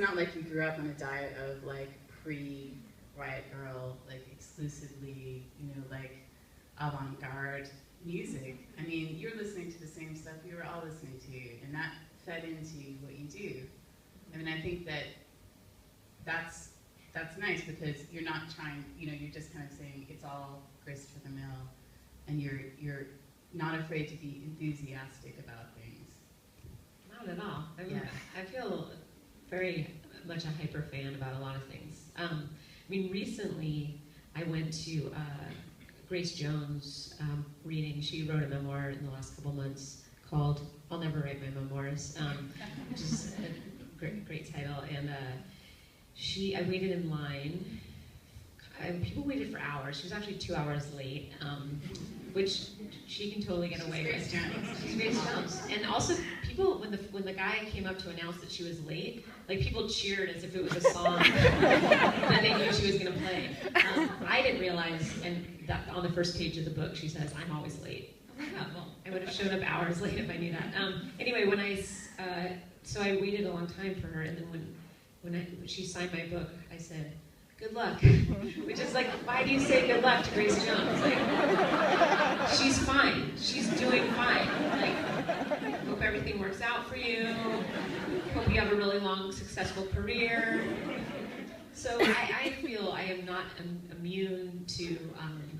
not like you grew up on a diet of like pre-Riot Girl, like exclusively, like avant-garde music. I mean, you're listening to the same stuff we were all listening to, and that fed into what you do. I mean, I think that's nice because you're not trying, you're just kind of saying it's all grist for the mill, and you're not afraid to be enthusiastic about things. Not at all. I feel very much a hyper fan about a lot of things. I mean, recently I went to Grace Jones' reading. She wrote a memoir in the last couple months called "I'll Never Write My Memoirs," which is a great title. And I waited in line. People waited for hours. She was actually 2 hours late, which she can totally get away with. She's Grace Jones. And also, people, when the guy came up to announce that she was late, like people cheered as if it was a song that they knew she was going to play. I didn't realize, and that on the first page of the book, she says, "I'm always late." Oh my God, well, I would have showed up hours late if I knew that. Anyway, so I waited a long time for her, and then when she signed my book, I said, "Good luck," which is like, why do you say good luck to Grace Jones? Like, she's fine. She's doing fine. Like, hope everything works out for you. Hope you have a really long, successful career. So I feel I am not immune to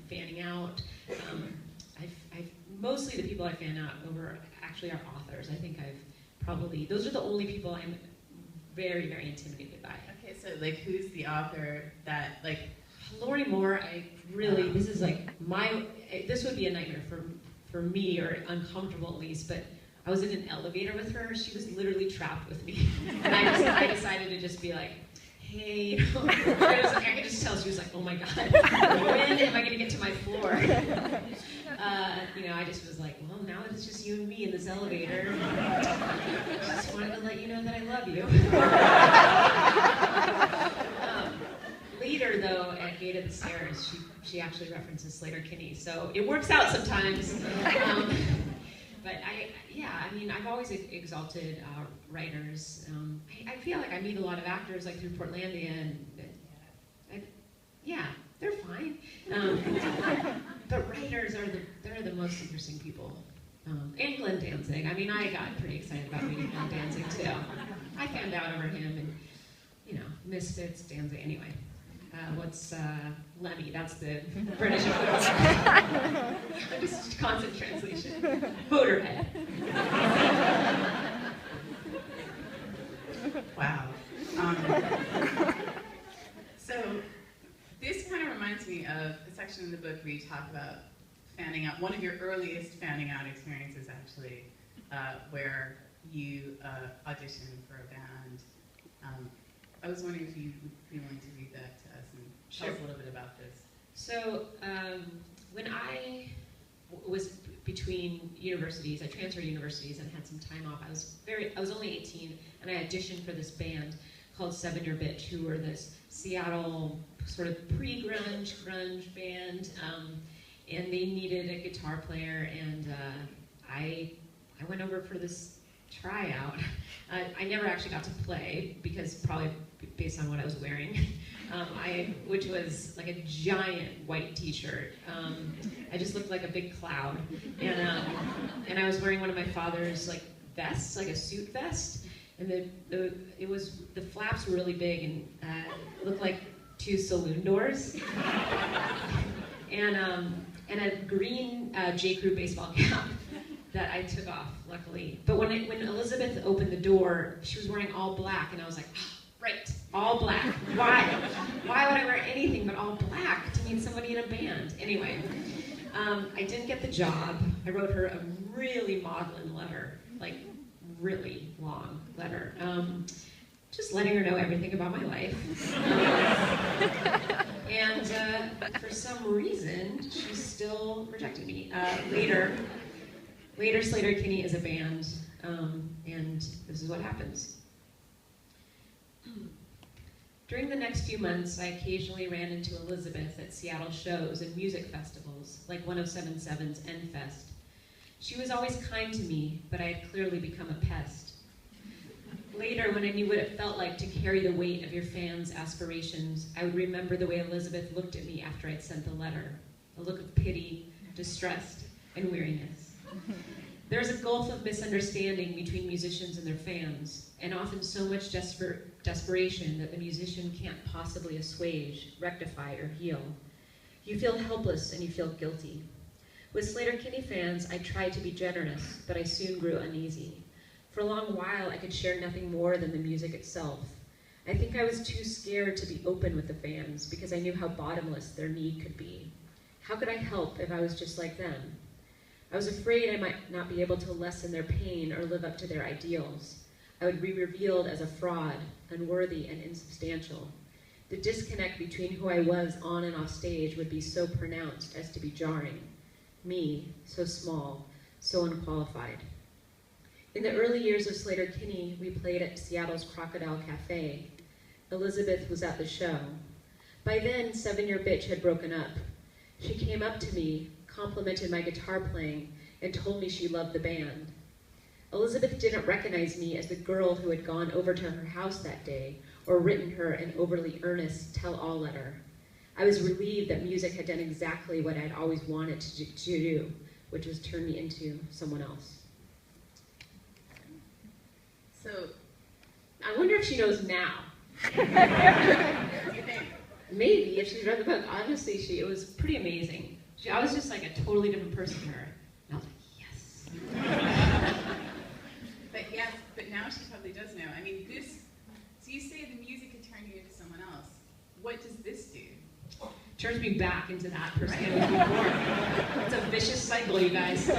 fanning out. Mostly the people I fan out over actually are authors. I think those are the only people I'm very, very intimidated by. Okay, so like who's the author that like Lori Moore, this is like this would be a nightmare for me, or uncomfortable at least, but I was in an elevator with her. She was literally trapped with me. And I decided to just be like, hey, I could just tell she was like, oh my God, when am I going to get to my floor? I just was like, well, now it's just you and me in this elevator. Just wanted to let you know that I love you. Later, though, at Gate of the Stairs, she actually references Slater-Kinney, so it works out sometimes. But I've always exalted writers. I feel like I meet a lot of actors like through Portlandia, and they're fine. But writers they're the most interesting people. And Glenn Danzig. I mean, I got pretty excited about reading Glenn Danzig too. I found out over him, and Misfits, Danzig. Anyway, what's Lemmy? That's the British equivalent. Just constant translation. Motorhead. Wow. So this kind of reminds me of the section in the book where you talk about fanning out. One of your earliest fanning out experiences, actually, where you auditioned for a band. I was wondering if you would be willing to read that to us and tell us a little bit about this. So when I was between universities, I transferred universities and had some time off. I was only 18, and I auditioned for this band called 7 Year Bitch, who were this Seattle sort of pre-grunge, grunge band, and they needed a guitar player, and I went over for this tryout. I never actually got to play, because probably based on what I was wearing, which was like a giant white t-shirt. I just looked like a big cloud, and I was wearing one of my father's like vests, like a suit vest, and the flaps were really big and looked like 2 saloon doors, and a green J. Crew baseball cap that I took off, luckily. But when Elizabeth opened the door, she was wearing all black, and I was like, oh, right, all black. Why? Why would I wear anything but all black to meet somebody in a band? Anyway, I didn't get the job. I wrote her a really maudlin letter, like really long letter, just letting her know everything about my life. And for some reason, she still rejected me. Later, Slater-Kinney is a band, and this is what happens. During the next few months, I occasionally ran into Elizabeth at Seattle shows and music festivals, like 1077's N-Fest. She was always kind to me, but I had clearly become a pest. Later, when I knew what it felt like to carry the weight of your fans' aspirations, I would remember the way Elizabeth looked at me after I'd sent the letter. A look of pity, distrust, and weariness. There's a gulf of misunderstanding between musicians and their fans, and often so much desperation that the musician can't possibly assuage, rectify, or heal. You feel helpless and you feel guilty. With Sleater-Kinney fans, I tried to be generous, but I soon grew uneasy. For a long while, I could share nothing more than the music itself. I think I was too scared to be open with the fans because I knew how bottomless their need could be. How could I help if I was just like them? I was afraid I might not be able to lessen their pain or live up to their ideals. I would be revealed as a fraud, unworthy and insubstantial. The disconnect between who I was on and off stage would be so pronounced as to be jarring. Me, so small, so unqualified. In the early years of Sleater-Kinney, we played at Seattle's Crocodile Cafe. Elizabeth was at the show. By then, 7-Year Bitch had broken up. She came up to me, complimented my guitar playing, and told me she loved the band. Elizabeth didn't recognize me as the girl who had gone over to her house that day or written her an overly earnest tell-all letter. I was relieved that music had done exactly what I'd always wanted to do, which was turn me into someone else. So, I wonder if she knows now. what do you think? Maybe, if she's read the book. Honestly, it was pretty amazing. I was just like a totally different person to her. And I was like, yes. But now she probably does know. I mean, so you say the music could turn you into someone else. What does this do? Turns me back into that person I was before. It's a vicious cycle, you guys.